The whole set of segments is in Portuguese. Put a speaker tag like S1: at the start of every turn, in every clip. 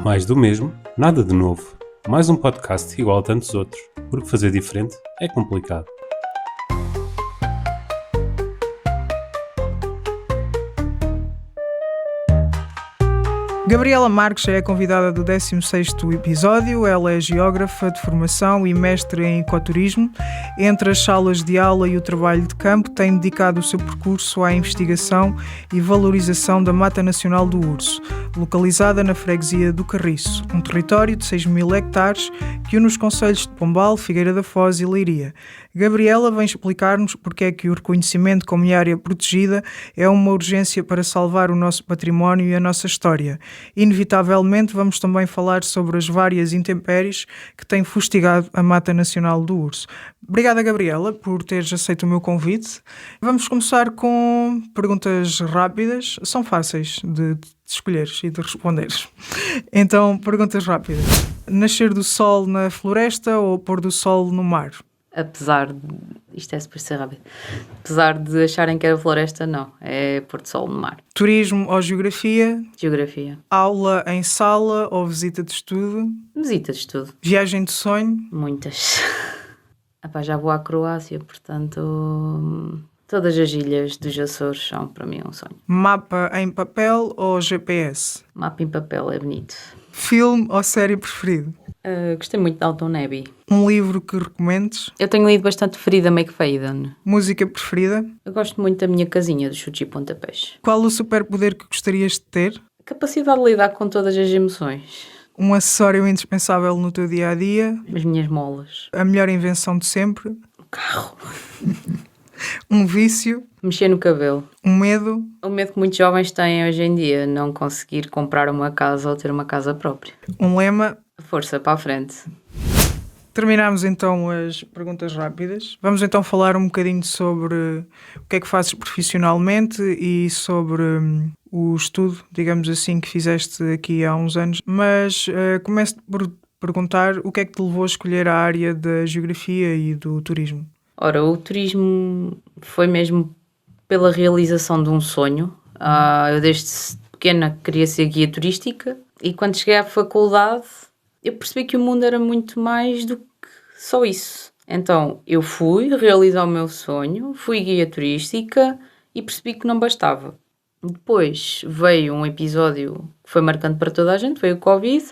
S1: Mais do mesmo, nada de novo. Mais um podcast igual a tantos outros, porque fazer diferente é complicado.
S2: Gabriela Marques é a convidada do 16º episódio. Ela é geógrafa de formação e mestre em ecoturismo. Entre as salas de aula e o trabalho de campo, tem dedicado o seu percurso à investigação e valorização da Mata Nacional do Urso, localizada na freguesia do Carriço, um território de 6.000 hectares que une os concelhos de Pombal, Figueira da Foz e Leiria. Gabriela vem explicar-nos porque é que o reconhecimento como área protegida é uma urgência para salvar o nosso património e a nossa história. Inevitavelmente vamos também falar sobre as várias intempéries que têm fustigado a Mata Nacional do Urso. Obrigada, Gabriela, por teres aceito o meu convite. Vamos começar com perguntas rápidas. São fáceis de escolheres e de responderes. Então, perguntas rápidas. Nascer do sol na floresta ou pôr do sol no mar?
S3: Apesar de... Isto é super ser rápido. Apesar de acharem que era floresta, não. É Porto Sol no mar.
S2: Turismo ou geografia?
S3: Geografia.
S2: Aula em sala ou visita de estudo?
S3: Visita de estudo.
S2: Viagem de sonho?
S3: Muitas. Já vou à Croácia, portanto... Todas as ilhas dos Açores são para mim um sonho.
S2: Mapa em papel ou GPS?
S3: Mapa em papel é bonito.
S2: Filme ou série preferido?
S3: Gostei muito de Downton Abbey.
S2: Um livro que recomendes?
S3: Eu tenho lido bastante Frida McFadden.
S2: Música preferida?
S3: Eu gosto muito da minha casinha, dos chutes e pontapés.
S2: Qual o superpoder que gostarias de ter?
S3: Capacidade de lidar com todas as emoções.
S2: Um acessório indispensável no teu dia-a-dia?
S3: As minhas molas.
S2: A melhor invenção de sempre?
S3: O carro.
S2: Um vício?
S3: Mexer no cabelo.
S2: Um medo?
S3: O medo que muitos jovens têm hoje em dia, não conseguir comprar uma casa ou ter uma casa própria.
S2: Um lema?
S3: Força para a frente.
S2: Terminámos então as perguntas rápidas. Vamos então falar um bocadinho sobre o que é que fazes profissionalmente e sobre o estudo, digamos assim, que fizeste aqui há uns anos. Mas começo por perguntar o que é que te levou a escolher a área da geografia e do turismo?
S3: Ora, o turismo foi mesmo pela realização de um sonho. Eu desde pequena queria ser guia turística e quando cheguei à faculdade eu percebi que o mundo era muito mais do que só isso. Então eu fui realizar o meu sonho, fui guia turística e percebi que não bastava. Depois veio um episódio que foi marcante para toda a gente, foi o Covid,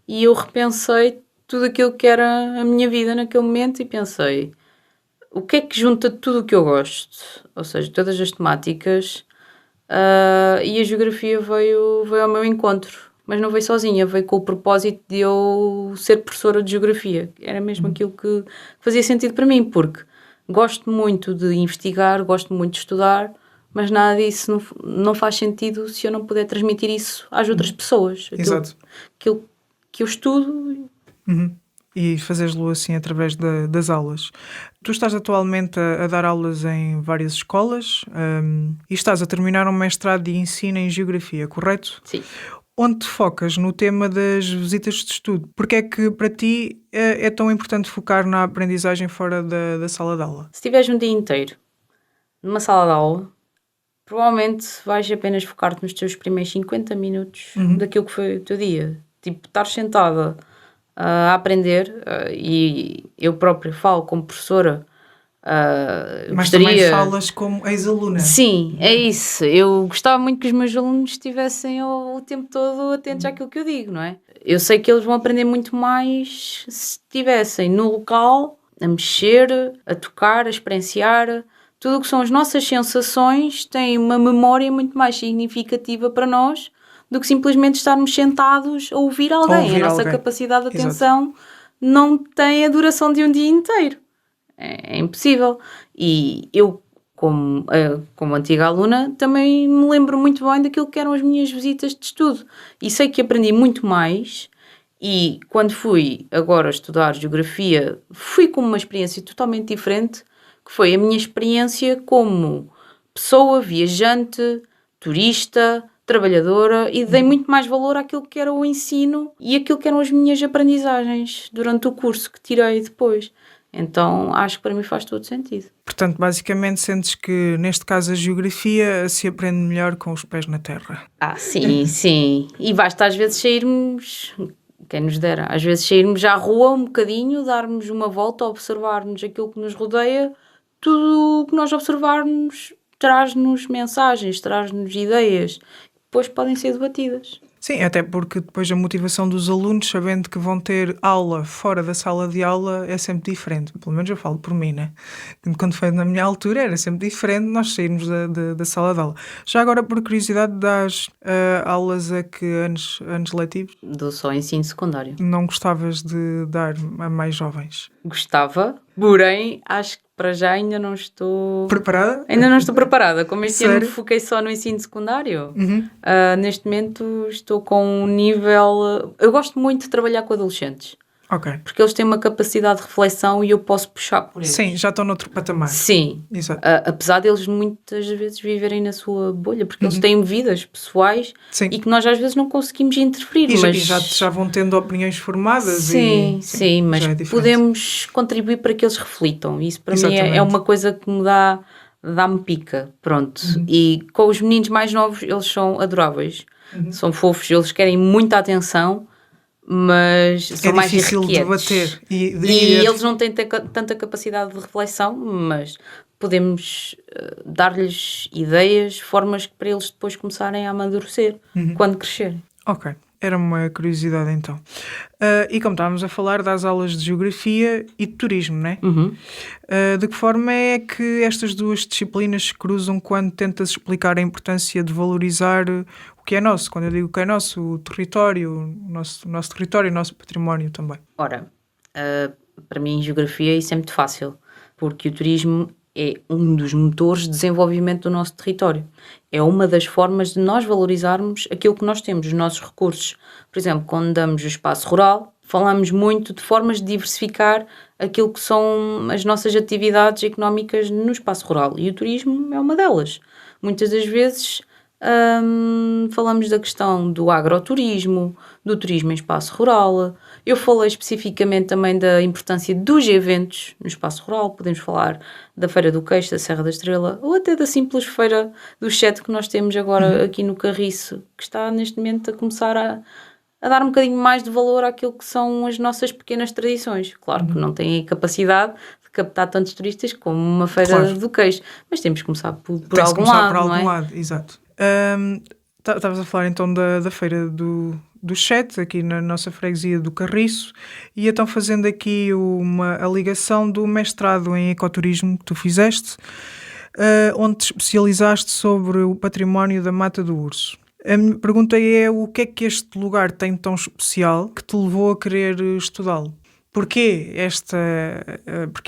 S3: e eu repensei tudo aquilo que era a minha vida naquele momento e pensei... O que é que junta tudo o que eu gosto? Ou seja, todas as temáticas, e a geografia veio ao meu encontro. Mas não veio sozinha, veio com o propósito de eu ser professora de geografia. Era mesmo aquilo que fazia sentido para mim, porque gosto muito de investigar, gosto muito de estudar, mas nada disso não faz sentido se eu não puder transmitir isso às outras pessoas.
S2: Exato.
S3: Aquilo que eu estudo...
S2: E fazes-lo assim através das aulas. Tu estás atualmente a dar aulas em várias escolas e estás a terminar um mestrado de ensino em Geografia, correto?
S3: Sim.
S2: Onde te focas no tema das visitas de estudo? Porque é que para ti é tão importante focar na aprendizagem fora da sala de aula?
S3: Se tiveres um dia inteiro numa sala de aula, provavelmente vais apenas focar-te nos teus primeiros 50 minutos daquilo que foi o teu dia. Tipo, estar sentada... a aprender, e eu própria falo como professora.
S2: Mas também falas como ex-aluna.
S3: Sim, é isso. Eu gostava muito que os meus alunos estivessem o tempo todo atentos àquilo que eu digo, não é? Eu sei que eles vão aprender muito mais se estivessem no local, a mexer, a tocar, a experienciar. Tudo o que são as nossas sensações tem uma memória muito mais significativa para nós do que simplesmente estarmos sentados a ouvir alguém. A nossa capacidade de atenção Exato. Não tem a duração de um dia inteiro. É impossível. E eu, como antiga aluna, também me lembro muito bem daquilo que eram as minhas visitas de estudo. E sei que aprendi muito mais. E quando fui agora estudar geografia, fui com uma experiência totalmente diferente, que foi a minha experiência como pessoa, viajante, turista, trabalhadora, e dei muito mais valor àquilo que era o ensino e aquilo que eram as minhas aprendizagens durante o curso que tirei depois. Então acho que para mim faz todo sentido.
S2: Portanto, basicamente sentes que neste caso a geografia se aprende melhor com os pés na terra.
S3: Sim, sim. E basta às vezes sairmos, quem nos dera, às vezes sairmos à rua um bocadinho, darmos uma volta, observarmos aquilo que nos rodeia, tudo o que nós observarmos traz-nos mensagens, traz-nos ideias, depois podem ser debatidas.
S2: Sim, até porque depois a motivação dos alunos, sabendo que vão ter aula fora da sala de aula, é sempre diferente. Pelo menos eu falo por mim, né? Quando foi na minha altura era sempre diferente nós sairmos da sala de aula. Já agora, por curiosidade, dás aulas a que anos letivos?
S3: Dou só ensino secundário.
S2: Não gostavas de dar a mais jovens?
S3: Gostava, porém acho que para já ainda não estou...
S2: Preparada?
S3: Ainda não estou preparada. Como este ano
S2: Sério?
S3: foquei só no ensino secundário, neste momento estou com um nível... Eu gosto muito de trabalhar com adolescentes,
S2: Ok.
S3: porque eles têm uma capacidade de reflexão e eu posso puxar por eles.
S2: Sim, já estão noutro patamar.
S3: Sim.
S2: Exato.
S3: Apesar deles muitas vezes viverem na sua bolha, porque eles têm vidas pessoais
S2: Sim.
S3: e que nós às vezes não conseguimos interferir.
S2: E
S3: mas...
S2: já vão tendo opiniões formadas.
S3: Sim, sim, mas
S2: já é diferente.
S3: podemos contribuir para que eles reflitam. Isso para mim
S2: Exatamente.
S3: é uma coisa que me dá-me pica. Pronto. E com os meninos mais novos, eles são adoráveis. São fofos, eles querem muita atenção, mas são mais
S2: difícil
S3: irrequietos.
S2: de bater.
S3: E eles não têm tanta capacidade de reflexão, mas podemos dar-lhes ideias, formas para eles depois começarem a amadurecer quando crescerem.
S2: Ok, era uma curiosidade então. E como estávamos a falar das aulas de geografia e de turismo, não é? De que forma é que estas duas disciplinas se cruzam quando tentas explicar a importância de valorizar o que é nosso? Quando eu digo que é nosso, o território, o nosso território e o nosso património também.
S3: Ora, para mim, geografia isso é muito fácil, porque o turismo é um dos motores de desenvolvimento do nosso território. É uma das formas de nós valorizarmos aquilo que nós temos, os nossos recursos. Por exemplo, quando damos o espaço rural, falamos muito de formas de diversificar aquilo que são as nossas atividades económicas no espaço rural. E o turismo é uma delas. Muitas das vezes falamos da questão do agroturismo, do turismo em espaço rural. Eu falei especificamente também da importância dos eventos no espaço rural. Podemos falar da Feira do Queixo, da Serra da Estrela, ou até da simples Feira do Sete que nós temos agora aqui no Carriço, que está neste momento a começar a dar um bocadinho mais de valor àquilo que são as nossas pequenas tradições. Claro que não têm a capacidade de captar tantos turistas como uma Feira do Queixo, mas temos que começar por algum lado,
S2: por
S3: não
S2: algum
S3: é?
S2: lado, exato. Estavas a falar então da Feira do Sete, aqui na nossa freguesia do Carriço, e então fazendo aqui a ligação do mestrado em ecoturismo que tu fizeste, onde te especializaste sobre o património da Mata do Urso. A minha pergunta é o que é que este lugar tem tão especial que te levou a querer estudá-lo? Porquê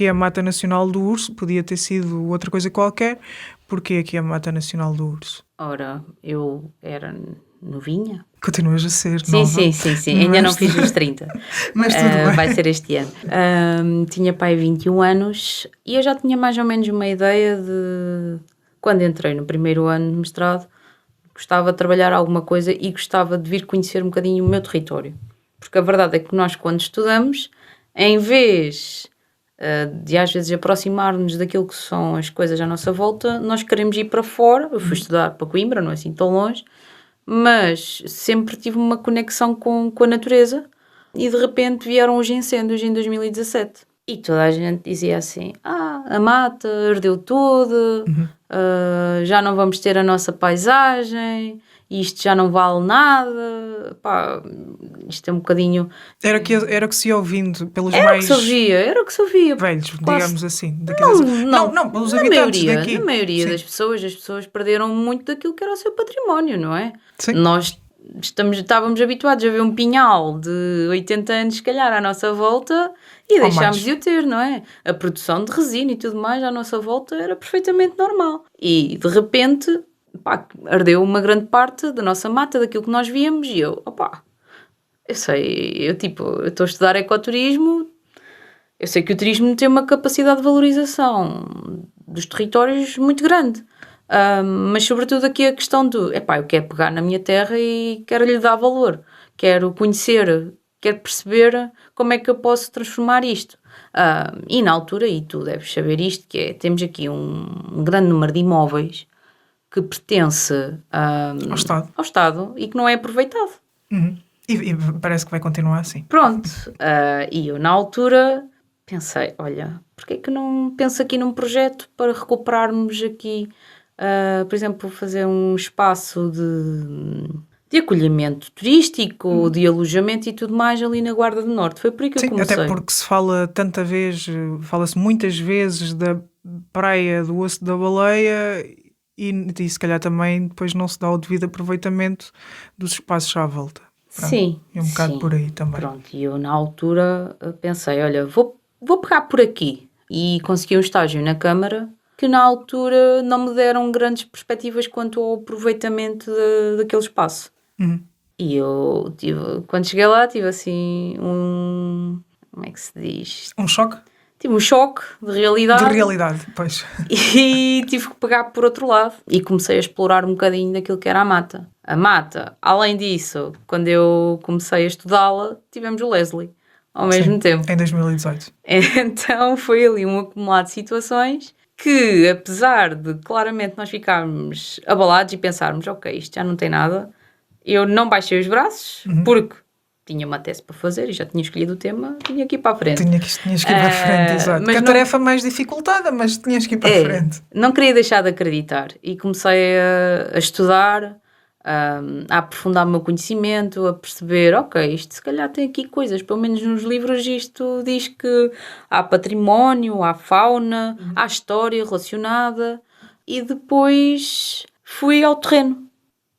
S2: a Mata Nacional do Urso? Podia ter sido outra coisa qualquer. Porquê aqui a Mata Nacional do Urso?
S3: Ora, eu era novinha.
S2: Continuas a ser
S3: Sim,
S2: nova.
S3: sim. Ainda não fiz os 30.
S2: Mas tudo bem.
S3: Vai ser este ano. Tinha pai 21 anos e eu já tinha mais ou menos uma ideia de... Quando entrei no primeiro ano de mestrado, gostava de trabalhar alguma coisa e gostava de vir conhecer um bocadinho o meu território. Porque a verdade é que nós, quando estudamos, em vez de às vezes aproximar-nos daquilo que são as coisas à nossa volta, nós queremos ir para fora. Eu fui estudar para Coimbra, não é assim tão longe, mas sempre tive uma conexão com a natureza e de repente vieram os incêndios em 2017. E toda a gente dizia assim, a mata ardeu toda, já não vamos ter a nossa paisagem, isto já não vale nada, pá, isto é um bocadinho...
S2: Era o que se ia ouvindo pelos
S3: Era
S2: mais
S3: o que se ouvia.
S2: velhos,
S3: Quase...
S2: digamos assim.
S3: Não,
S2: Pelos habitantes daqui.
S3: Na maioria
S2: Sim.
S3: das pessoas perderam muito daquilo que era o seu património, não é?
S2: Sim.
S3: Nós estávamos habituados a ver um pinhal de 80 anos, se calhar, à nossa volta e deixámos de o ter, não é? A produção de resina e tudo mais à nossa volta era perfeitamente normal. E, de repente, ardeu uma grande parte da nossa mata, daquilo que nós víamos e eu estou a estudar ecoturismo, eu sei que o turismo tem uma capacidade de valorização dos territórios muito grande. Mas sobretudo aqui a questão do eu quero pegar na minha terra e quero lhe dar valor, quero conhecer quero perceber como é que eu posso transformar isto. E na altura, e tu deves saber isto, que é, temos aqui um grande número de imóveis que pertence
S2: Ao Estado.
S3: ao Estado e que não é aproveitado.
S2: E parece que vai continuar assim.
S3: Pronto, e eu na altura pensei, olha, porque é que não penso aqui num projeto para recuperarmos aqui, por exemplo, fazer um espaço de acolhimento turístico, de alojamento e tudo mais ali na Guarda do Norte. Foi por aí que eu
S2: Sim,
S3: comecei.
S2: até porque fala-se muitas vezes da praia do Osso da Baleia e se calhar também depois não se dá o devido aproveitamento dos espaços à volta. Pronto,
S3: Sim,
S2: é um bocado
S3: sim.
S2: por aí também.
S3: Pronto, e eu na altura pensei, olha, vou pegar por aqui. E consegui um estágio na Câmara que na altura não me deram grandes perspectivas quanto ao aproveitamento daquele espaço. E eu quando cheguei lá tive assim como é que se diz?
S2: Um choque
S3: Tive um choque de realidade.
S2: de realidade, pois.
S3: E tive que pegar por outro lado e comecei a explorar um bocadinho daquilo que era a mata. A mata, além disso, quando eu comecei a estudá-la, tivemos o Leslie ao mesmo tempo.
S2: Em 2018.
S3: Então foi ali um acumulado de situações que, apesar de claramente nós ficarmos abalados e pensarmos, ok, isto já não tem nada, eu não baixei os braços porque tinha uma tese para fazer e já tinha escolhido o tema, tinha que ir para a frente.
S2: Tinhas que ir para a frente, exato.
S3: mas
S2: Que a
S3: não-
S2: tarefa mais dificultada, mas tinhas que ir para a frente.
S3: Não queria deixar de acreditar e comecei a estudar, a aprofundar o meu conhecimento, a perceber, ok, isto se calhar tem aqui coisas, pelo menos nos livros isto diz que há património, há fauna, há história relacionada e depois fui ao terreno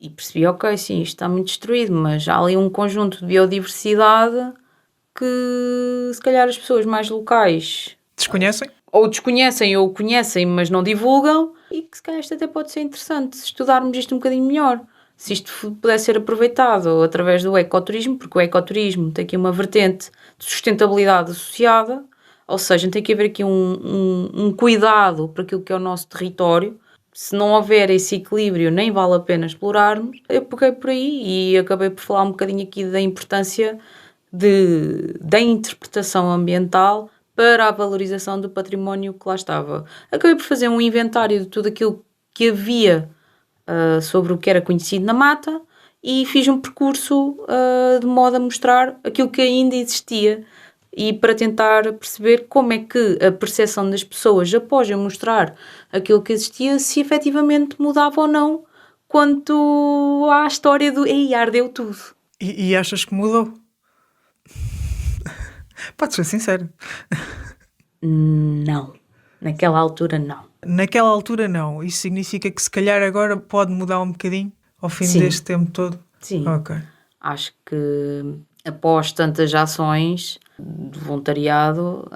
S3: e percebi, ok, sim, isto está muito destruído, mas há ali um conjunto de biodiversidade que se calhar as pessoas mais locais
S2: Desconhecem?
S3: ou desconhecem ou conhecem, mas não divulgam, e que se calhar isto até pode ser interessante, estudarmos isto um bocadinho melhor. Se isto pudesse ser aproveitado através do ecoturismo, porque o ecoturismo tem aqui uma vertente de sustentabilidade associada, ou seja, tem que haver aqui um cuidado para aquilo que é o nosso território. Se não houver esse equilíbrio, nem vale a pena explorarmos. Eu peguei por aí e acabei por falar um bocadinho aqui da importância da interpretação ambiental para a valorização do património que lá estava. Acabei por fazer um inventário de tudo aquilo que havia sobre o que era conhecido na mata e fiz um percurso de modo a mostrar aquilo que ainda existia e para tentar perceber como é que a percepção das pessoas após eu mostrar aquilo que existia, se efetivamente mudava ou não quanto à história do "ei, ardeu tudo".
S2: E achas que mudou? Pode ser sincero.
S3: Não. Naquela altura, não.
S2: Naquela altura, não. Isso significa que se calhar agora pode mudar um bocadinho ao fim
S3: Sim.
S2: deste tempo todo?
S3: Sim.
S2: Ok.
S3: Acho que após tantas ações de voluntariado,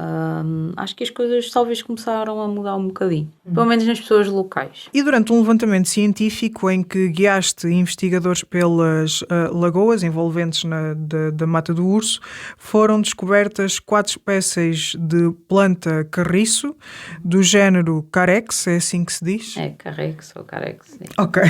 S3: acho que as coisas talvez começaram a mudar um bocadinho. Pelo menos nas pessoas locais.
S2: E durante um levantamento científico em que guiaste investigadores pelas lagoas envolventes da Mata do Urso, foram descobertas 4 espécies de planta carriço do género Carex, é assim que se diz?
S3: É, Carex ou Carex, sim.
S2: Ok.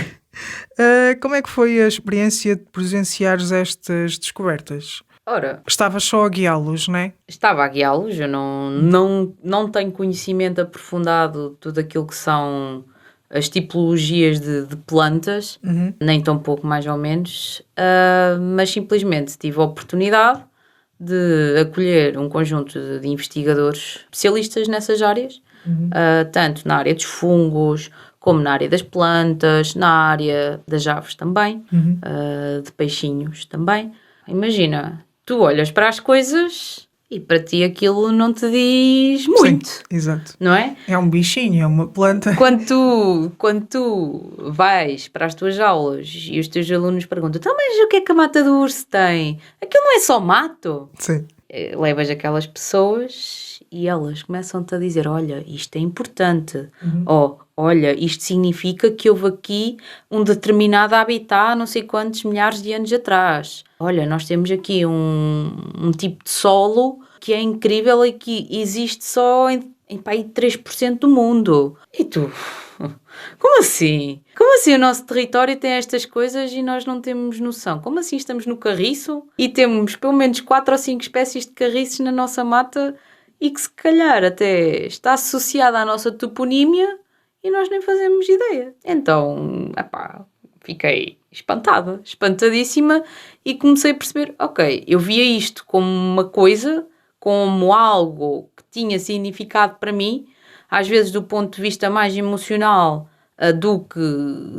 S2: Como é que foi a experiência de presenciares estas descobertas?
S3: Ora,
S2: Estavas só a guiá-los, não é?
S3: estava a guiá-los, eu não tenho conhecimento aprofundado de tudo aquilo que são as tipologias de plantas, nem tão pouco mais ou menos, mas simplesmente tive a oportunidade de acolher um conjunto de investigadores especialistas nessas áreas, tanto na área dos fungos, como na área das plantas, na área das aves também, de peixinhos também. Imagina, tu olhas para as coisas e para ti aquilo não te diz muito,
S2: Sim, exato.
S3: não é?
S2: É um bichinho, é uma planta.
S3: Quando tu vais para as tuas aulas e os teus alunos perguntam, então, mas o que é que a mata do urso tem? Aquilo não é só mato?
S2: Sim.
S3: Levas aquelas pessoas e elas começam-te a dizer, olha, isto é importante, olha, isto significa que houve aqui um determinado habitat há não sei quantos milhares de anos atrás. Olha, nós temos aqui um tipo de solo que é incrível e que existe só em pá, aí 3% do mundo. E tu? Como assim? Como Como assim o nosso território tem estas coisas e nós não temos noção? Como assim estamos no carriço e temos pelo menos 4 ou 5 espécies de carriços na nossa mata e que se calhar até está associada à nossa toponímia e nós nem fazemos ideia. Então, fiquei espantada, espantadíssima, e comecei a perceber, ok, eu via isto como uma coisa, como algo que tinha significado para mim, às vezes do ponto de vista mais emocional, do que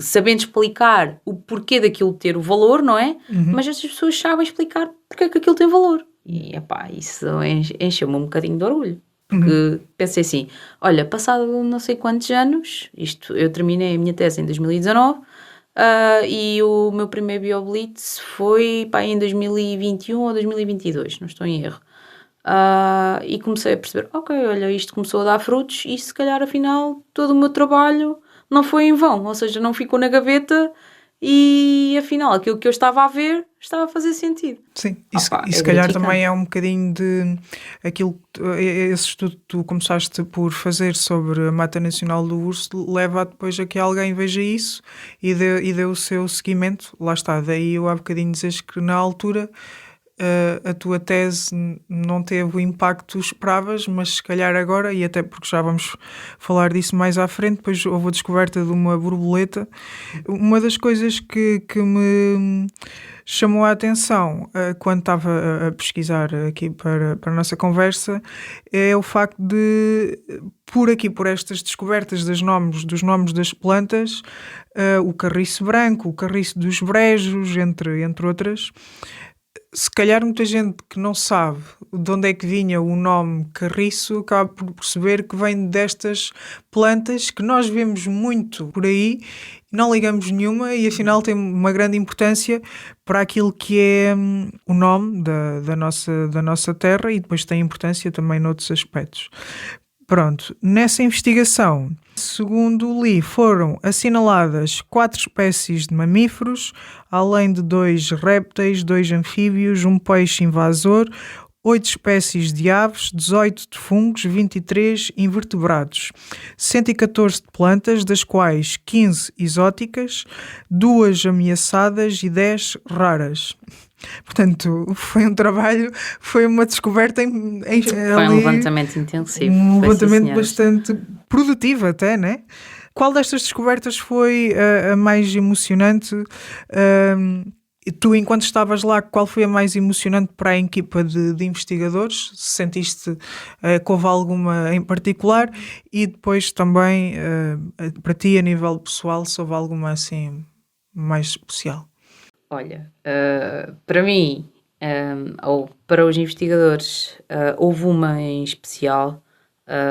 S3: sabendo explicar o porquê daquilo ter o valor, não é? Mas estas pessoas sabem explicar porque é que aquilo tem valor. E, isso encheu-me um bocadinho de orgulho. Porque pensei assim, olha, passado não sei quantos anos, eu terminei a minha tese em 2019, e o meu primeiro BioBlitz foi em 2021 ou 2022, não estou em erro. E comecei a perceber, ok, olha, isto começou a dar frutos e se calhar afinal todo o meu trabalho não foi em vão, ou seja, não ficou na gaveta e afinal aquilo que eu estava a ver estava a fazer sentido.
S2: Sim, e se calhar também é um bocadinho de aquilo, esse estudo que tu começaste por fazer sobre a Mata Nacional do Urso leva depois a que alguém veja isso e dê o seu seguimento, lá está, daí eu há bocadinho dizes que na altura a tua tese não teve o impacto que tu esperavas, mas se calhar agora, e até porque já vamos falar disso mais à frente, depois houve a descoberta de uma borboleta. Uma das coisas que me chamou a atenção quando estava a pesquisar aqui para a nossa conversa é o facto de, por estas descobertas dos nomes das plantas, o carriço branco, o carriço dos brejos, entre outras. Se calhar muita gente que não sabe de onde é que vinha o nome carriço acaba por perceber que vem destas plantas que nós vemos muito por aí, não ligamos nenhuma e afinal tem uma grande importância para aquilo que é o nome da nossa terra e depois tem importância também noutros aspectos. Pronto, nessa investigação, segundo li, foram assinaladas 4 espécies de mamíferos, além de 2 répteis, 2 anfíbios, um peixe invasor, 8 espécies de aves, 18 de fungos, 23 invertebrados, 114 de plantas, das quais 15 exóticas, 2 ameaçadas e 10 raras. Portanto, foi uma descoberta
S3: foi um levantamento intensivo.
S2: Um levantamento bastante produtivo até, né? Qual destas descobertas foi a mais emocionante? Tu, enquanto estavas lá, qual foi a mais emocionante para a equipa de investigadores? Sentiste que houve alguma em particular? E depois também, para ti, a nível pessoal, se houve alguma assim mais especial?
S3: Olha, para mim, ou para os investigadores, houve uma em especial,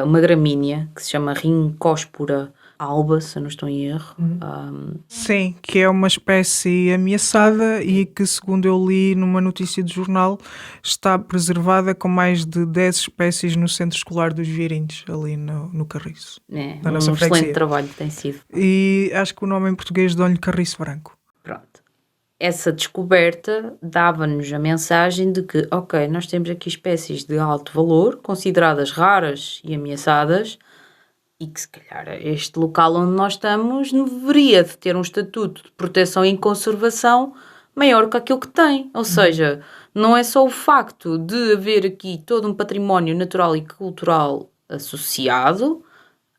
S3: uma gramínea que se chama Rhincóspora alba, se eu não estou em erro.
S2: Sim, que é uma espécie ameaçada e que, segundo eu li numa notícia de jornal, está preservada com mais de 10 espécies no Centro Escolar dos Virinhos, ali no Carriço.
S3: É,
S2: na nossa
S3: excelente
S2: freguesia.
S3: Trabalho tem sido.
S2: E acho que o nome em português dão-lhe Carriço Branco.
S3: Pronto. Essa descoberta dava-nos a mensagem de que, ok, nós temos aqui espécies de alto valor, consideradas raras e ameaçadas, e que se calhar este local onde nós estamos deveria de ter um estatuto de proteção e conservação maior que aquilo que tem. Ou seja, não é só o facto de haver aqui todo um património natural e cultural associado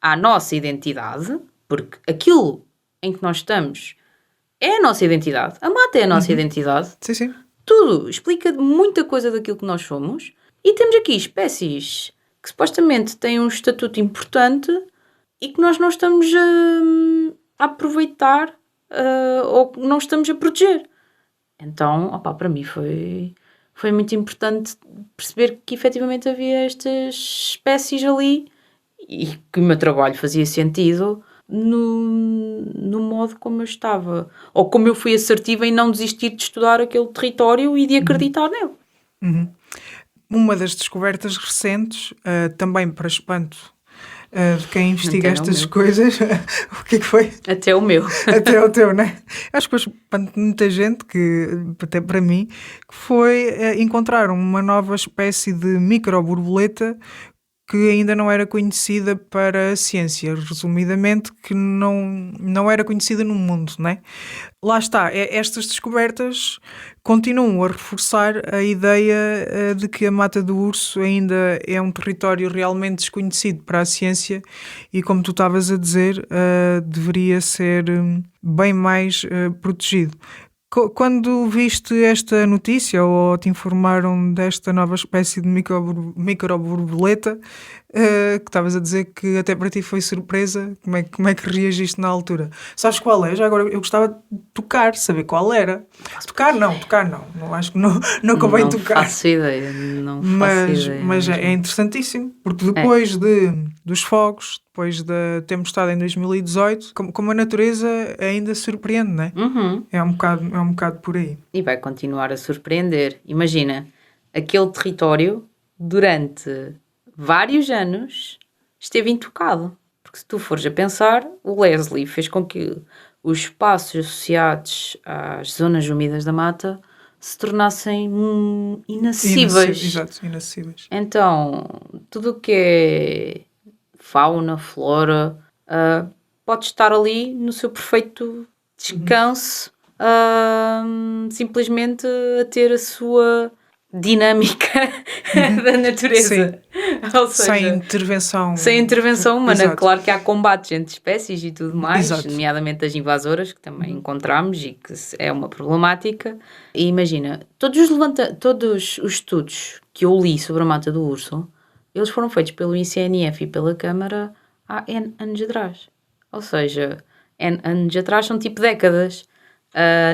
S3: à nossa identidade, porque aquilo em que nós estamos é a nossa identidade. A mata é a nossa identidade.
S2: Sim, sim.
S3: Tudo explica muita coisa daquilo que nós somos. E temos aqui espécies que supostamente têm um estatuto importante e que nós não estamos a aproveitar ou não estamos a proteger. Então, para mim foi muito importante perceber que efetivamente havia estas espécies ali e que o meu trabalho fazia sentido no modo como eu estava, ou como eu fui assertiva em não desistir de estudar aquele território e de acreditar nele.
S2: Uma das descobertas recentes, também para espanto de quem investiga estas coisas, o que é que foi?
S3: Até o meu.
S2: Até o teu, né? Acho que foi espanto de muita gente, que até para mim, que foi encontrar uma nova espécie de microborboleta que ainda não era conhecida para a ciência, resumidamente, que não era conhecida no mundo, não é? Lá está, estas descobertas continuam a reforçar a ideia de que a Mata do Urso ainda é um território realmente desconhecido para a ciência e, como tu estavas a dizer, deveria ser bem mais protegido. Quando viste esta notícia ou te informaram desta nova espécie de microborboleta, que estavas a dizer que até para ti foi surpresa, como é que reagiste na altura? Sabes qual é? Já agora eu gostava de saber qual era. Tocar não acho que não convém tocar.
S3: Não faço ideia.
S2: Mas é interessantíssimo, porque depois dos fogos, depois da tempestade em 2018, como a natureza ainda surpreende, não é?
S3: Uhum.
S2: É um bocado por aí.
S3: E vai continuar a surpreender. Imagina, aquele território, durante vários anos, esteve intocado. Porque se tu fores a pensar, o Leslie fez com que os espaços associados às zonas úmidas da mata se tornassem inacessíveis.
S2: Exato, inacessíveis.
S3: Então, tudo o que é fauna, flora, pode estar ali no seu perfeito descanso, simplesmente a ter a sua dinâmica da natureza. Ou seja, sem intervenção humana.
S2: Exato.
S3: Claro que há combates entre espécies e tudo mais,
S2: Exato.
S3: nomeadamente as invasoras, que também encontramos e que é uma problemática. E imagina, todos os estudos que eu li sobre a Mata do Urso, eles foram feitos pelo ICNF e pela Câmara há N anos atrás. Ou seja, N anos atrás são tipo décadas.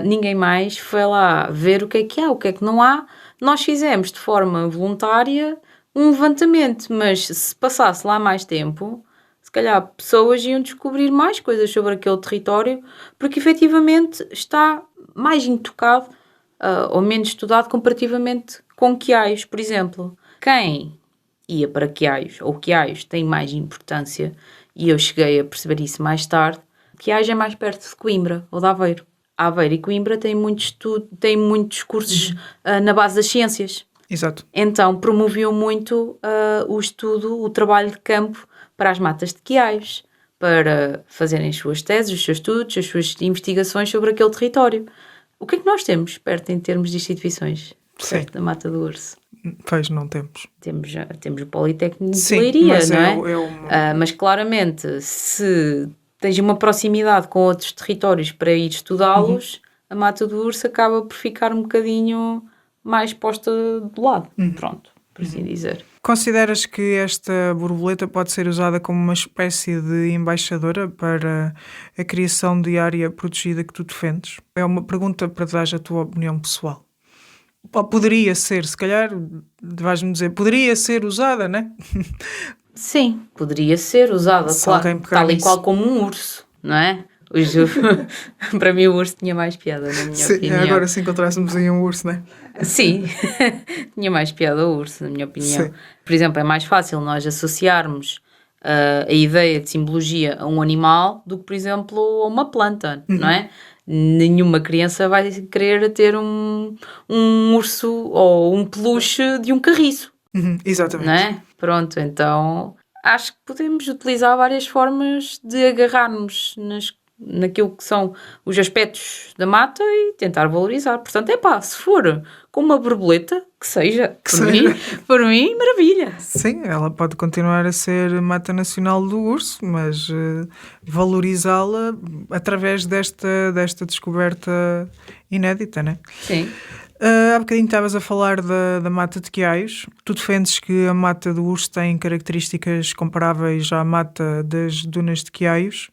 S3: Ninguém mais foi lá ver o que é há, o que é que não há. Nós fizemos de forma voluntária um levantamento, mas se passasse lá mais tempo, se calhar pessoas iam descobrir mais coisas sobre aquele território, porque efetivamente está mais intocado ou menos estudado comparativamente com Quiaios, por exemplo. Quem ia para Quiaios, ou Quiaios tem mais importância, e eu cheguei a perceber isso mais tarde, Quiaios é mais perto de Coimbra ou de Aveiro. Aveiro e Coimbra têm muitos cursos na base das ciências.
S2: Exato.
S3: Então promoviam muito o estudo, o trabalho de campo para as matas de Quiaios, para fazerem as suas teses, os seus estudos, as suas investigações sobre aquele território. O que é que nós temos perto em termos de instituições?
S2: Sim.
S3: Perto da Mata do Urso?
S2: Pois, não temos.
S3: Temos o Politécnico de
S2: Sim,
S3: Leiria,
S2: mas
S3: não é? Mas claramente, se tens uma proximidade com outros territórios para ir estudá-los, a Mata do Urso acaba por ficar um bocadinho mais posta de lado. Pronto, por assim dizer.
S2: Consideras que esta borboleta pode ser usada como uma espécie de embaixadora para a criação de área protegida que tu defendes? É uma pergunta para dar a tua opinião pessoal. Poderia ser, se calhar, vais-me dizer, poderia ser usada, não é?
S3: Sim, poderia ser usada,
S2: Se
S3: claro,
S2: alguém pegar
S3: tal e
S2: nisso.
S3: qual como um urso, não é? Para mim o urso tinha mais piada, na minha opinião.
S2: Agora se encontrássemos aí um urso, não é?
S3: Sim, tinha mais piada o urso, na minha opinião.
S2: Sim.
S3: Por exemplo, é mais fácil nós associarmos a ideia de simbologia a um animal do que, por exemplo, a uma planta, não é? Nenhuma criança vai querer ter um urso ou um peluche de um carriço,
S2: Exatamente.
S3: não é? Pronto, então acho que podemos utilizar várias formas de agarrarmos naquilo que são os aspectos da mata e tentar valorizar. Portanto, se for com uma borboleta, que seja. Por mim, maravilha.
S2: Sim, ela pode continuar a ser Mata Nacional do Urso, mas valorizá-la através desta descoberta inédita, não é?
S3: Sim.
S2: Há bocadinho estavas a falar da Mata de Quiaios. Tu defendes que a Mata do Urso tem características comparáveis à Mata das Dunas de Quiaios,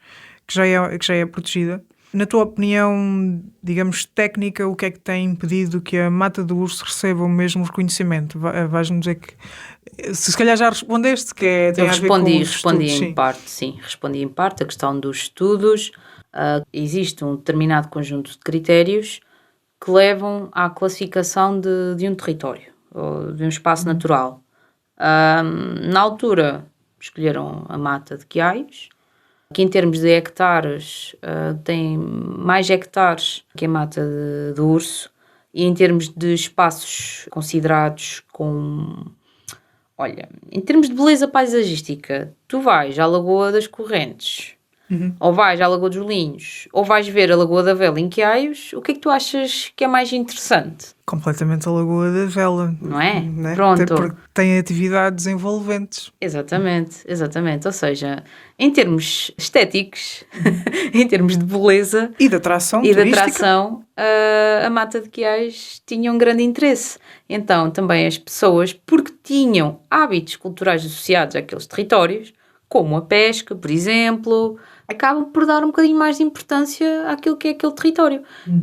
S2: que já é protegida. Na tua opinião, digamos, técnica, o que é que tem impedido que a Mata do Urso receba o mesmo reconhecimento? Vais-me dizer que... Se calhar já respondeste, que tem
S3: Eu
S2: a ver com os
S3: respondi
S2: estudos,
S3: em parte, sim. Respondi em parte a questão dos estudos. Existe um determinado conjunto de critérios que levam à classificação de um território, ou de um espaço natural. Na altura, escolheram a Mata de Quiaios, que em termos de hectares tem mais hectares que a Mata do Urso, e em termos de espaços considerados com Olha, em termos de beleza paisagística, tu vais à Lagoa das Correntes, ou vais à Lagoa dos Linhos, ou vais ver a Lagoa da Vela em Quiaios, o que é que tu achas que é mais interessante?
S2: Completamente a Lagoa da Vela.
S3: Não é?
S2: Né?
S3: Pronto.
S2: Até porque tem atividades envolventes.
S3: Exatamente. Ou seja, em termos estéticos, em termos de beleza
S2: E de atração
S3: e de
S2: turística.
S3: atração, a Mata de Quiaios tinha um grande interesse. Então, também as pessoas, porque tinham hábitos culturais associados àqueles territórios, como a pesca, por exemplo, acabam por dar um bocadinho mais de importância àquilo que é aquele território.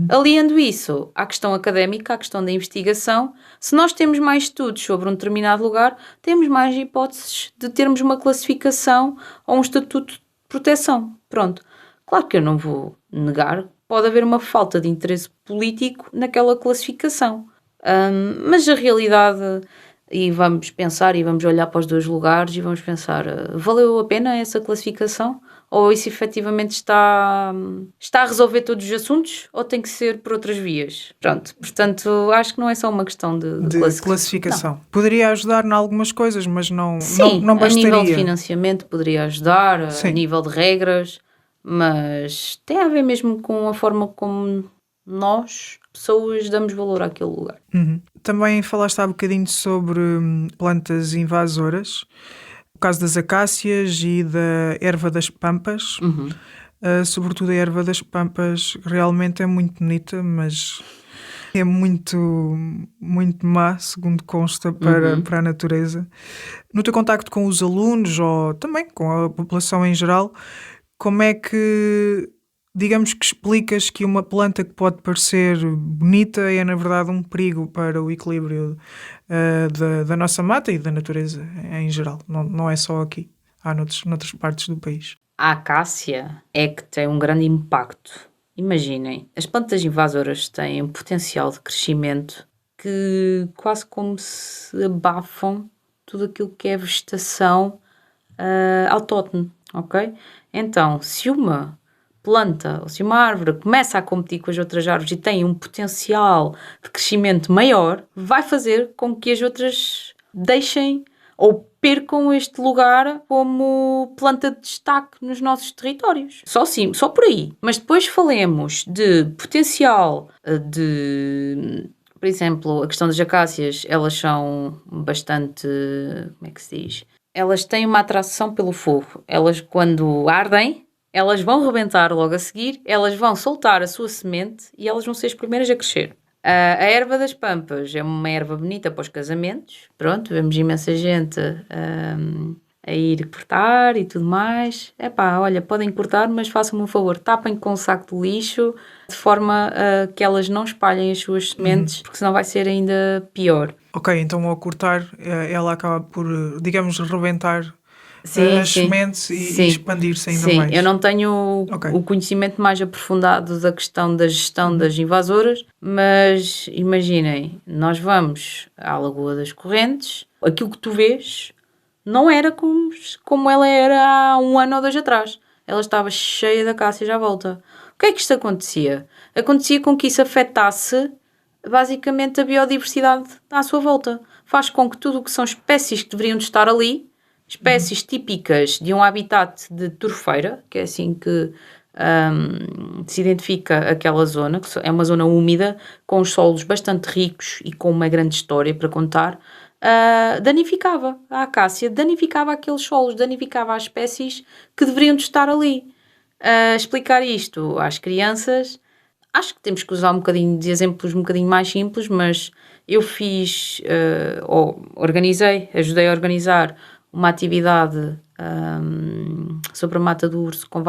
S3: Aliando isso à questão académica, à questão da investigação, se nós temos mais estudos sobre um determinado lugar, temos mais hipóteses de termos uma classificação ou um estatuto de proteção. Pronto. Claro que eu não vou negar, pode haver uma falta de interesse político naquela classificação. Mas a realidade, e vamos pensar e vamos olhar para os dois lugares e vamos pensar, valeu a pena essa classificação? Ou isso efetivamente está a resolver todos os assuntos ou tem que ser por outras vias? Pronto, portanto, acho que não é só uma questão de
S2: classificação.
S3: Não.
S2: Poderia ajudar em algumas coisas, mas não
S3: A
S2: bastaria.
S3: nível de financiamento poderia ajudar,
S2: Sim.
S3: a nível de regras, mas tem a ver mesmo com a forma como nós, pessoas, damos valor àquele lugar.
S2: Também falaste há bocadinho sobre plantas invasoras, o caso das acácias e da erva das pampas. Sobretudo a erva das pampas realmente é muito bonita, mas é muito, muito má, segundo consta, para a natureza. No teu contacto com os alunos ou também com a população em geral, como é que, digamos que explicas que uma planta que pode parecer bonita é na verdade um perigo para o equilíbrio da nossa mata e da natureza em geral? Não é só aqui, há noutras partes do país.
S3: A acácia é que tem um grande impacto. Imaginem, as plantas invasoras têm um potencial de crescimento que quase como se abafam tudo aquilo que é vegetação autóctone, ok? Então, se uma planta ou se uma árvore começa a competir com as outras árvores e tem um potencial de crescimento maior, vai fazer com que as outras deixem ou percam este lugar como planta de destaque nos nossos territórios. Só por aí. Mas depois falemos de potencial de... Por exemplo, a questão das acácias, elas são bastante... Como é que se diz? Elas têm uma atração pelo fogo. Elas, quando ardem, elas vão rebentar logo a seguir, elas vão soltar a sua semente e elas vão ser as primeiras a crescer. A erva das pampas é uma erva bonita para os casamentos. Pronto, vemos imensa gente a ir cortar e tudo mais. Olha, podem cortar, mas façam-me um favor, tapem com um saco de lixo de forma a que elas não espalhem as suas sementes, porque senão vai ser ainda pior.
S2: Ok, então ao cortar ela acaba por, digamos, rebentar as sementes e expandir-se ainda mais.
S3: Eu não tenho o conhecimento mais aprofundado da questão da gestão das invasoras, mas imaginem, nós vamos à Lagoa das Correntes, aquilo que tu vês não era como ela era há 1 ano ou 2 atrás. Ela estava cheia de acácias à volta. O que é que isto acontecia? Acontecia com que isso afetasse basicamente a biodiversidade à sua volta. Faz com que tudo o que são espécies que deveriam de estar ali, espécies típicas de um habitat de turfeira, que é assim que se identifica aquela zona, que é uma zona úmida, com os solos bastante ricos e com uma grande história para contar, danificava a acácia, danificava aqueles solos, danificava as espécies que deveriam de estar ali. Explicar isto às crianças, acho que temos que usar um bocadinho de exemplos um bocadinho mais simples, mas eu fiz, ajudei a organizar uma atividade sobre a Mata do Urso com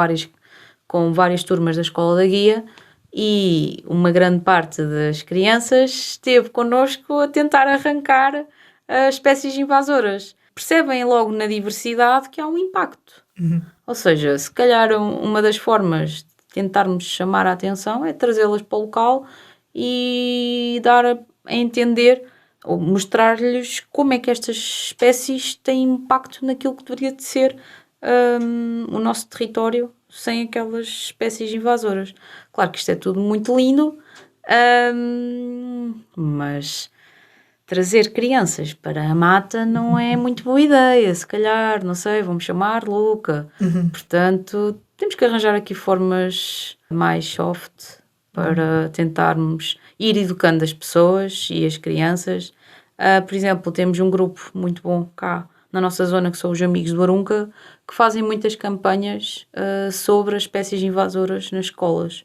S3: várias turmas da Escola da Guia e uma grande parte das crianças esteve connosco a tentar arrancar as espécies invasoras. Percebem logo na diversidade que há um impacto. Ou seja, se calhar uma das formas de tentarmos chamar a atenção é trazê-las para o local e dar a entender ou mostrar-lhes como é que estas espécies têm impacto naquilo que deveria de ser o nosso território sem aquelas espécies invasoras. Claro que isto é tudo muito lindo, mas trazer crianças para a mata não é muito boa ideia, se calhar, não sei, vamos chamar louca. Portanto, temos que arranjar aqui formas mais soft para tentarmos ir educando as pessoas e as crianças. Por exemplo, temos um grupo muito bom cá na nossa zona, que são os Amigos do Arunca, que fazem muitas campanhas sobre as espécies invasoras nas escolas.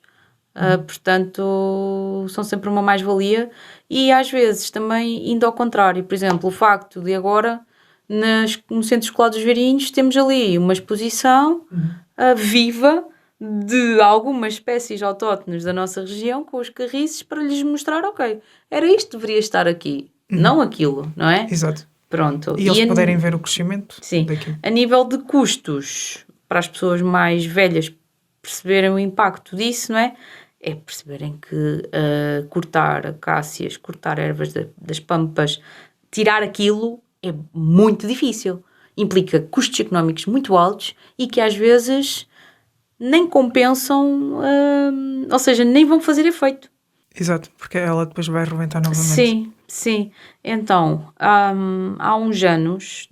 S3: Portanto, são sempre uma mais-valia e às vezes também indo ao contrário. Por exemplo, o facto de agora no Centro Escolar dos Varinhos temos ali uma exposição viva de algumas espécies autóctones da nossa região com os carriços para lhes mostrar, ok, era isto que deveria estar aqui, não aquilo, não é?
S2: Exato.
S3: Pronto.
S2: E eles poderem ver o crescimento
S3: daquilo. A nível de custos, para as pessoas mais velhas perceberem o impacto disso, não é? É perceberem que cortar acácias, cortar ervas das pampas, tirar aquilo é muito difícil. Implica custos económicos muito altos e que às vezes nem compensam, ou seja, nem vão fazer efeito.
S2: Exato, porque ela depois vai arrebentar novamente.
S3: Sim. Então, há uns anos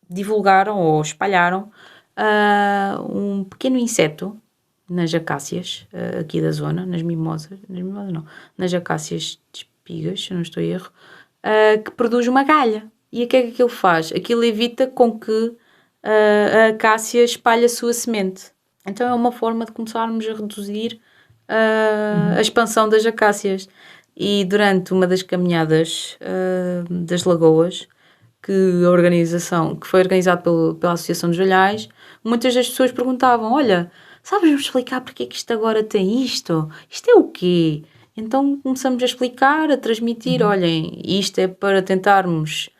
S3: divulgaram ou espalharam um pequeno inseto nas acácias aqui da zona, nas mimosas não, nas acácias de espigas, se eu não estou em erro, que produz uma galha. E o que é que aquilo faz? Aquilo evita com que a acácia espalhe a sua semente. Então é uma forma de começarmos a reduzir a expansão das acácias. E durante uma das caminhadas das lagoas, que foi organizado pela Associação dos Olhais, muitas das pessoas perguntavam, olha, sabes-me explicar porque é que isto agora tem isto? Isto é o quê? Então começamos a explicar, a transmitir, olhem, isto é para tentarmos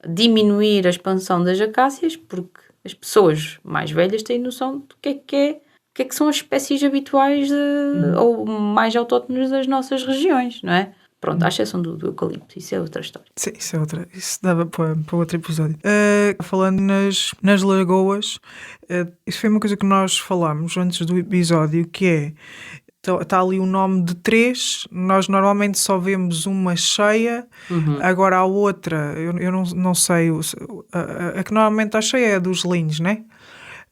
S3: diminuir a expansão das acácias, porque as pessoas mais velhas têm noção do que é que são as espécies habituais ou mais autóctones das nossas regiões, não é? Pronto, à exceção do eucalipto, isso é outra história.
S2: Sim, isso dava para outro episódio. Falando nas lagoas, isso foi uma coisa que nós falámos antes do episódio, que é, está ali o nome de 3, nós normalmente só vemos uma cheia, agora a outra, eu não sei, a que normalmente está cheia é a dos Linhos, né?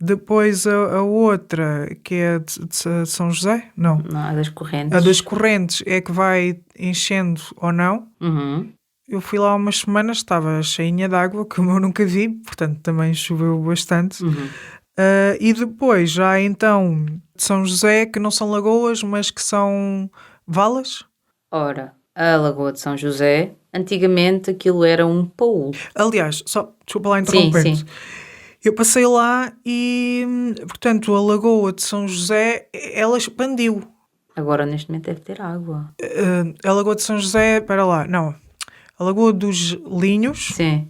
S2: Depois a outra, que é de São José? Não,
S3: a das Correntes.
S2: A das Correntes é que vai enchendo ou não. Eu fui lá há umas semanas, estava cheinha de água, como eu nunca vi, portanto também choveu bastante. E depois já então de São José, que não são lagoas, mas que são valas.
S3: Ora, a Lagoa de São José, antigamente aquilo era um paúl.
S2: Aliás, desculpa lá interromper.
S3: Sim.
S2: Eu passei lá e, portanto, a Lagoa de São José, ela expandiu.
S3: Agora, neste momento, deve ter água.
S2: A Lagoa de São José, espera lá, não. A Lagoa dos Linhos,
S3: sim.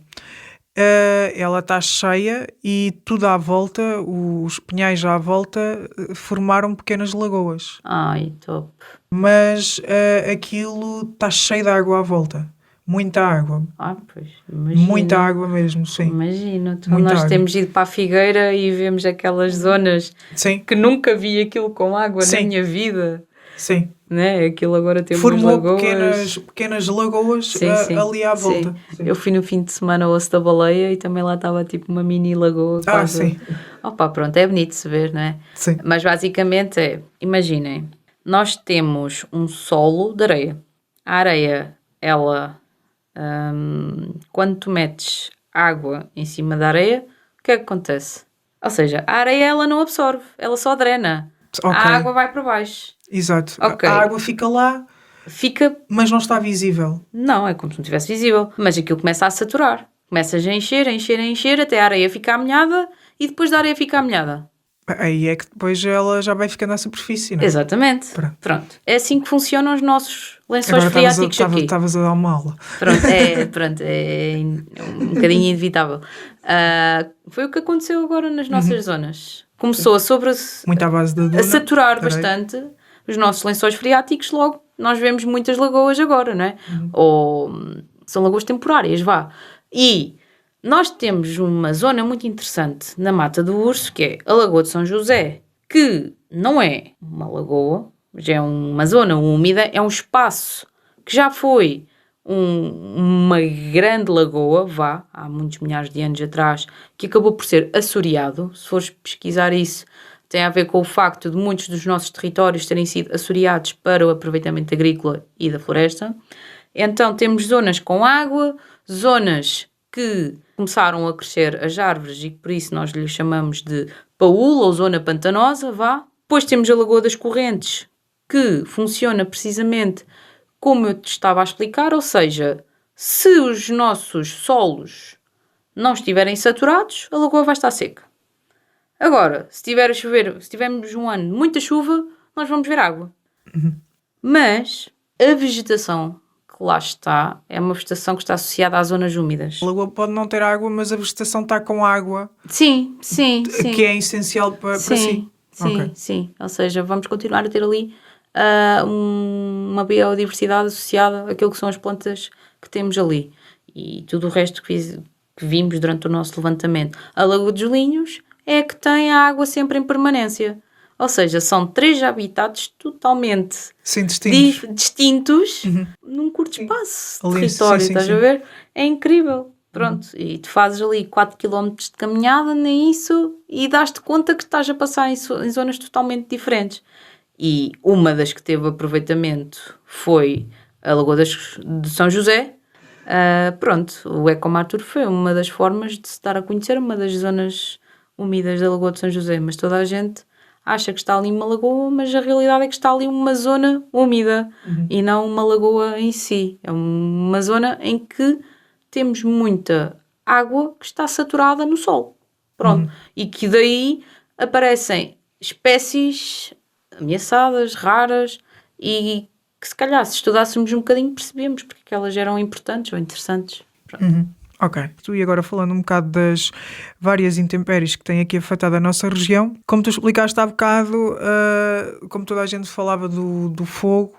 S2: Ela está cheia e tudo à volta, os pinhais à volta, formaram pequenas lagoas.
S3: Ai, top.
S2: Mas aquilo está cheio de água à volta. Muita água.
S3: Pois, imagino.
S2: Muita água mesmo, sim.
S3: Imagino. Então nós temos ido para a Figueira e vemos aquelas zonas que nunca vi aquilo com água na minha vida.
S2: Sim.
S3: Né? Aquilo agora tem
S2: umas
S3: lagoas.
S2: pequenas lagoas ali à volta.
S3: Sim. Eu fui no fim de semana ao Osso da Baleia e também lá estava tipo uma mini lagoa.
S2: Sim.
S3: Pronto, é bonito de se ver, não é?
S2: Sim.
S3: Mas basicamente imaginem, nós temos um solo de areia. A areia, ela... quando tu metes água em cima da areia, o que é que acontece? Ou seja, a areia ela não absorve, ela só drena. A água vai para baixo.
S2: Exato. A água fica lá, mas não está visível.
S3: Não, é como se não estivesse visível. Mas aquilo começa a saturar. Começas a encher, até a areia ficar molhada e depois da areia ficar molhada.
S2: Aí é que depois ela já vai ficando à superfície, não é?
S3: Exatamente. Pronto. É assim que funcionam os nossos lençóis freáticos aqui.
S2: Estavas a dar uma aula.
S3: Pronto, é um bocadinho inevitável. Foi o que aconteceu agora nas nossas zonas. Começou
S2: muito à base da duna,
S3: a saturar bastante os nossos lençóis freáticos, logo nós vemos muitas lagoas agora, não é? Ou são lagoas temporárias, vá. E nós temos uma zona muito interessante na Mata do Urso, que é a Lagoa de São José, que não é uma lagoa, mas é uma zona úmida, é um espaço que já foi uma grande lagoa, há muitos milhares de anos atrás, que acabou por ser assoreado. Se fores pesquisar isso, tem a ver com o facto de muitos dos nossos territórios terem sido assoreados para o aproveitamento agrícola e da floresta. Então temos zonas com água, zonas que começaram a crescer as árvores e por isso nós lhe chamamos de paúl ou zona pantanosa, Depois temos a Lagoa das Correntes, que funciona precisamente como eu te estava a explicar, ou seja, se os nossos solos não estiverem saturados, a lagoa vai estar seca. Agora, se tiver a chover, se tivermos um ano de muita chuva, nós vamos ver água. Mas a vegetação que lá está é uma vegetação que está associada às zonas úmidas.
S2: A lagoa pode não ter água, mas a vegetação está com água.
S3: Sim.
S2: Que é essencial para si.
S3: Sim. Ou seja, vamos continuar a ter ali uma biodiversidade associada àquilo que são as plantas que temos ali. E tudo o resto que vimos durante o nosso levantamento. A Lagoa dos Linhos é a que tem a água sempre em permanência. Ou seja, são 3 habitats totalmente distintos num curto espaço de território, estás a ver? É incrível. Pronto, e tu fazes ali 4 km de caminhada, nem isso, e dás-te conta que estás a passar em zonas totalmente diferentes. E uma das que teve aproveitamento foi a Lagoa de São José. O Ecomatur foi uma das formas de se dar a conhecer uma das zonas úmidas da Lagoa de São José, mas toda a gente acha que está ali uma lagoa, mas a realidade é que está ali uma zona úmida e não uma lagoa em si. É uma zona em que temos muita água que está saturada no solo. Pronto. E que daí aparecem espécies ameaçadas, raras, e que se calhar se estudássemos um bocadinho percebemos porque que elas eram importantes ou interessantes.
S2: Ok. E agora falando um bocado das várias intempéries que têm aqui afetado a nossa região, como tu explicaste há bocado, como toda a gente falava do fogo,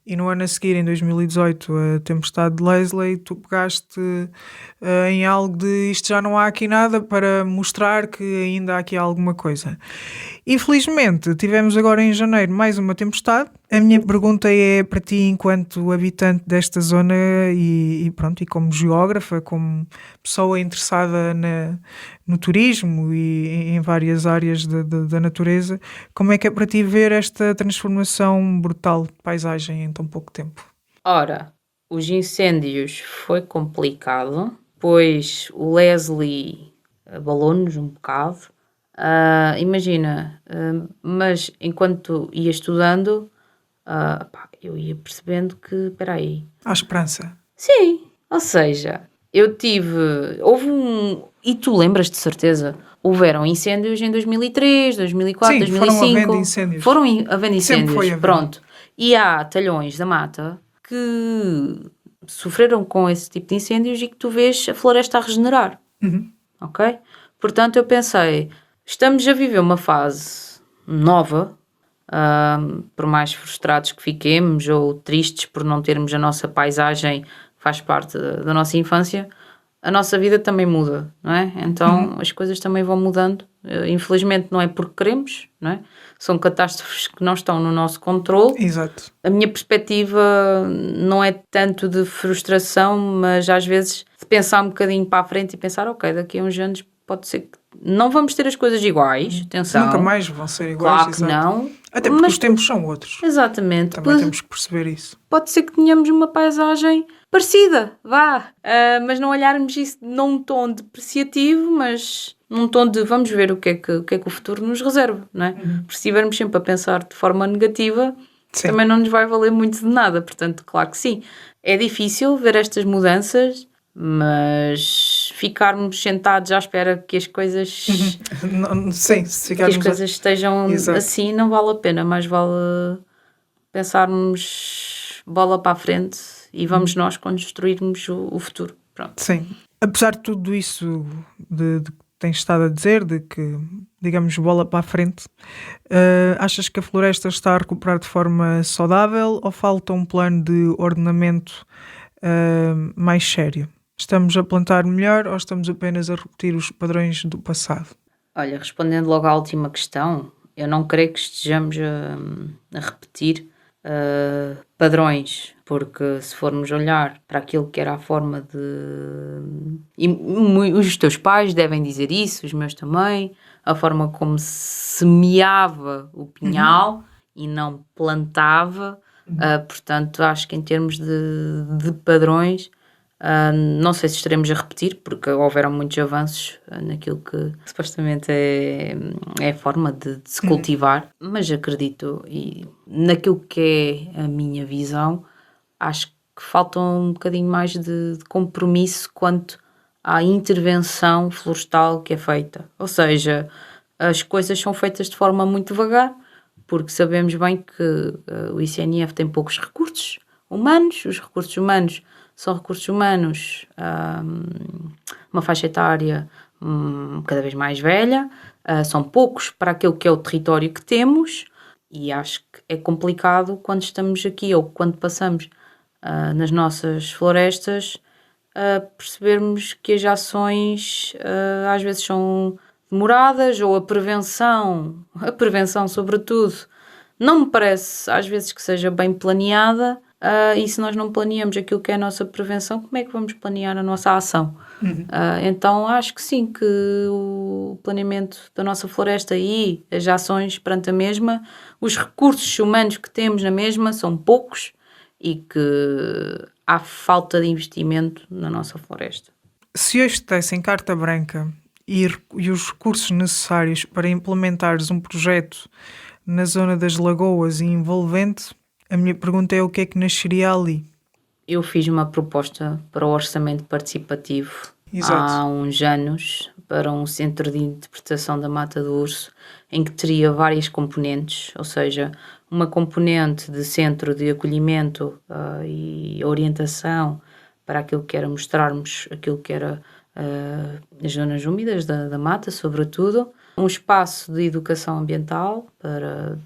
S2: e no ano a seguir, em 2018, a tempestade de Leslie, tu pegaste em algo de isto já não há aqui nada para mostrar que ainda há aqui alguma coisa. Infelizmente, tivemos agora em janeiro mais uma tempestade. A minha pergunta é para ti, enquanto habitante desta zona e como geógrafa, como pessoa interessada no turismo e em várias áreas da natureza, como é que é para ti ver esta transformação brutal de paisagem em tão pouco tempo?
S3: Ora, os incêndios foi complicado, pois o Leslie abalou-nos um bocado. Imagina, mas enquanto ia estudando, eu ia percebendo que, espera aí.
S2: Há esperança.
S3: Sim, ou seja, e tu lembras de certeza, houveram incêndios em 2003, 2004,
S2: Sim,
S3: 2005.
S2: foram havendo incêndios.
S3: Foram havendo incêndios,
S2: Sempre foi havendo.
S3: Pronto. E há talhões da mata que sofreram com esse tipo de incêndios e que tu vês a floresta a regenerar. Ok? Portanto, eu pensei, estamos a viver uma fase nova, por mais frustrados que fiquemos ou tristes por não termos a nossa paisagem, faz parte da nossa infância, a nossa vida também muda, não é? Então as coisas também vão mudando. Infelizmente não é porque queremos, não é? São catástrofes que não estão no nosso controle.
S2: Exato.
S3: A minha perspectiva não é tanto de frustração, mas às vezes de pensar um bocadinho para a frente e pensar, ok, daqui a uns anos pode ser que não vamos ter as coisas iguais, atenção.
S2: Nunca mais vão ser iguais,
S3: claro que não.
S2: Até porque os tempos são outros.
S3: Exatamente.
S2: Também temos que perceber isso.
S3: Pode ser que tenhamos uma paisagem parecida, mas não olharmos isso num tom depreciativo, mas num tom de vamos ver o que é que o futuro nos reserva, não é? Porque se estivermos sempre a pensar de forma negativa, também não nos vai valer muito de nada. Portanto, claro que sim. É difícil ver estas mudanças, mas ficarmos sentados à espera que as coisas que as coisas estejam assim não vale a pena, mais vale pensarmos bola para a frente e vamos nós construirmos o futuro. Pronto.
S2: Sim. Apesar de tudo isso de que tens estado a dizer, de que, digamos, bola para a frente, achas que a floresta está a recuperar de forma saudável ou falta um plano de ordenamento mais sério? Estamos a plantar melhor ou estamos apenas a repetir os padrões do passado?
S3: Olha, respondendo logo à última questão, eu não creio que estejamos a repetir padrões, porque se formos olhar para aquilo que era a forma de... os teus pais devem dizer isso, os meus também, a forma como se semeava o pinhal e não plantava, portanto acho que em termos de padrões, não sei se estaremos a repetir, porque houveram muitos avanços naquilo que supostamente é a forma de se cultivar, mas acredito, e naquilo que é a minha visão, acho que falta um bocadinho mais de compromisso quanto à intervenção florestal que é feita. Ou seja, as coisas são feitas de forma muito devagar, porque sabemos bem que o ICNF tem poucos recursos humanos, os recursos humanos são recursos humanos, uma faixa etária cada vez mais velha, são poucos para aquilo que é o território que temos, e acho que é complicado quando estamos aqui ou quando passamos nas nossas florestas percebermos que as ações às vezes são demoradas, ou a prevenção sobretudo, não me parece às vezes que seja bem planeada. E se nós não planeamos aquilo que é a nossa prevenção, como é que vamos planear a nossa ação? Então acho que sim, que o planeamento da nossa floresta e as ações perante a mesma, os recursos humanos que temos na mesma são poucos e que há falta de investimento na nossa floresta.
S2: Se hoje te dessem carta branca e os recursos necessários para implementares um projeto na zona das lagoas e envolvente, a minha pergunta é: o que é que nasceria ali?
S3: Eu fiz uma proposta para o orçamento participativo há uns anos para um centro de interpretação da Mata do Urso, em que teria várias componentes, ou seja, uma componente de centro de acolhimento e orientação para aquilo que era mostrarmos aquilo que era as zonas úmidas da mata, sobretudo, um espaço de educação ambiental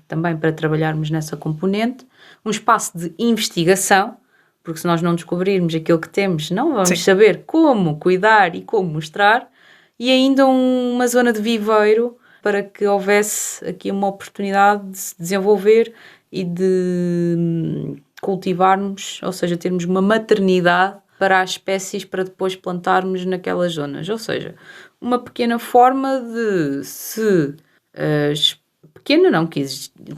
S3: também para trabalharmos nessa componente, um espaço de investigação, porque se nós não descobrirmos aquilo que temos, não vamos saber como cuidar e como mostrar, e ainda uma zona de viveiro para que houvesse aqui uma oportunidade de se desenvolver e de cultivarmos, ou seja, termos uma maternidade para as espécies para depois plantarmos naquelas zonas. Ou seja, uma pequena forma de pequena não,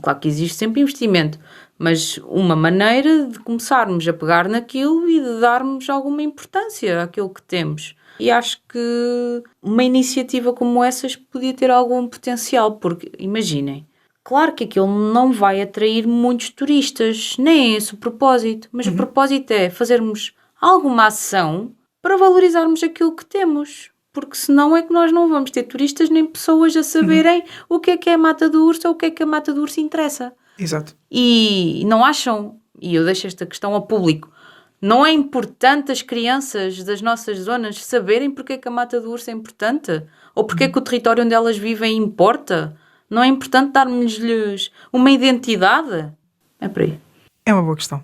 S3: claro que existe sempre investimento, mas uma maneira de começarmos a pegar naquilo e de darmos alguma importância àquilo que temos. E acho que uma iniciativa como essas podia ter algum potencial, porque imaginem, claro que aquilo não vai atrair muitos turistas, nem é esse o propósito, mas o propósito é fazermos alguma ação para valorizarmos aquilo que temos, porque senão é que nós não vamos ter turistas nem pessoas a saberem o que é a Mata do Urso ou o que é que a Mata do Urso interessa.
S2: Exato.
S3: E não acham, e eu deixo esta questão ao público, não é importante as crianças das nossas zonas saberem porque é que a Mata do Urso é importante? Ou porque é que o território onde elas vivem importa? Não é importante darmos-lhes uma identidade? É por aí.
S2: É uma boa questão.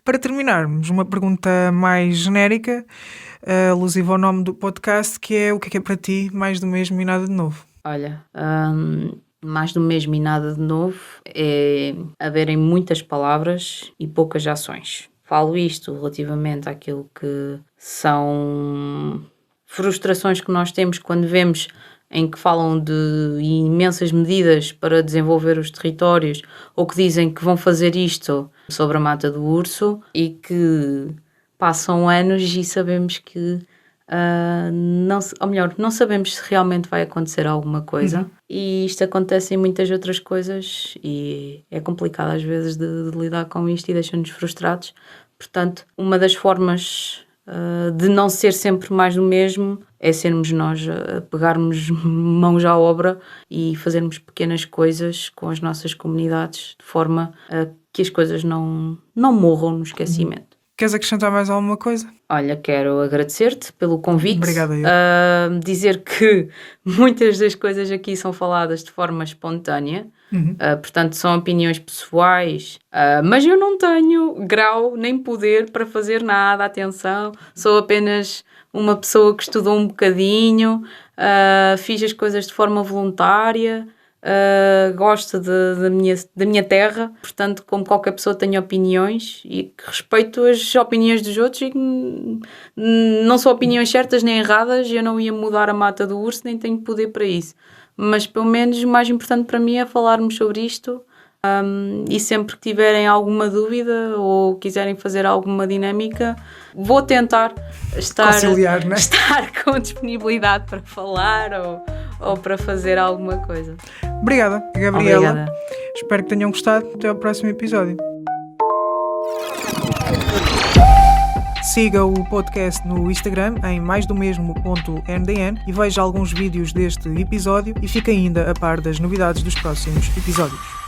S2: Para terminarmos, uma pergunta mais genérica, alusiva ao nome do podcast, que é: o que é para ti mais do mesmo e nada de novo?
S3: Olha, mais do mesmo e nada de novo é haverem muitas palavras e poucas ações. Falo isto relativamente àquilo que são frustrações que nós temos quando vemos em que falam de imensas medidas para desenvolver os territórios, ou que dizem que vão fazer isto sobre a Mata do Urso, e que passam anos e sabemos que não sabemos se realmente vai acontecer alguma coisa. E isto acontece em muitas outras coisas e é complicado às vezes de lidar com isto e deixa-nos frustrados. Portanto, uma das formas de não ser sempre mais do mesmo é sermos nós a pegarmos mãos à obra e fazermos pequenas coisas com as nossas comunidades de forma a que as coisas não morram no esquecimento.
S2: Queres acrescentar mais alguma coisa?
S3: Olha, quero agradecer-te pelo convite.
S2: Obrigada.
S3: Dizer que muitas das coisas aqui são faladas de forma espontânea. Portanto, são opiniões pessoais, mas eu não tenho grau nem poder para fazer nada, atenção, sou apenas uma pessoa que estudou um bocadinho, fiz as coisas de forma voluntária, gosto da minha terra, portanto, como qualquer pessoa tenho opiniões e que respeito as opiniões dos outros e que não são opiniões certas nem erradas, eu não ia mudar a mata do urso, nem tenho poder para isso. Mas pelo menos o mais importante para mim é falarmos sobre isto. E sempre que tiverem alguma dúvida ou quiserem fazer alguma dinâmica, vou tentar estar com disponibilidade para falar ou para fazer alguma coisa.
S2: Obrigada, Gabriela.
S3: Obrigada.
S2: Espero que tenham gostado. Até ao próximo episódio. Siga o podcast no Instagram em maisdomesmo.ndn e veja alguns vídeos deste episódio e fique ainda a par das novidades dos próximos episódios.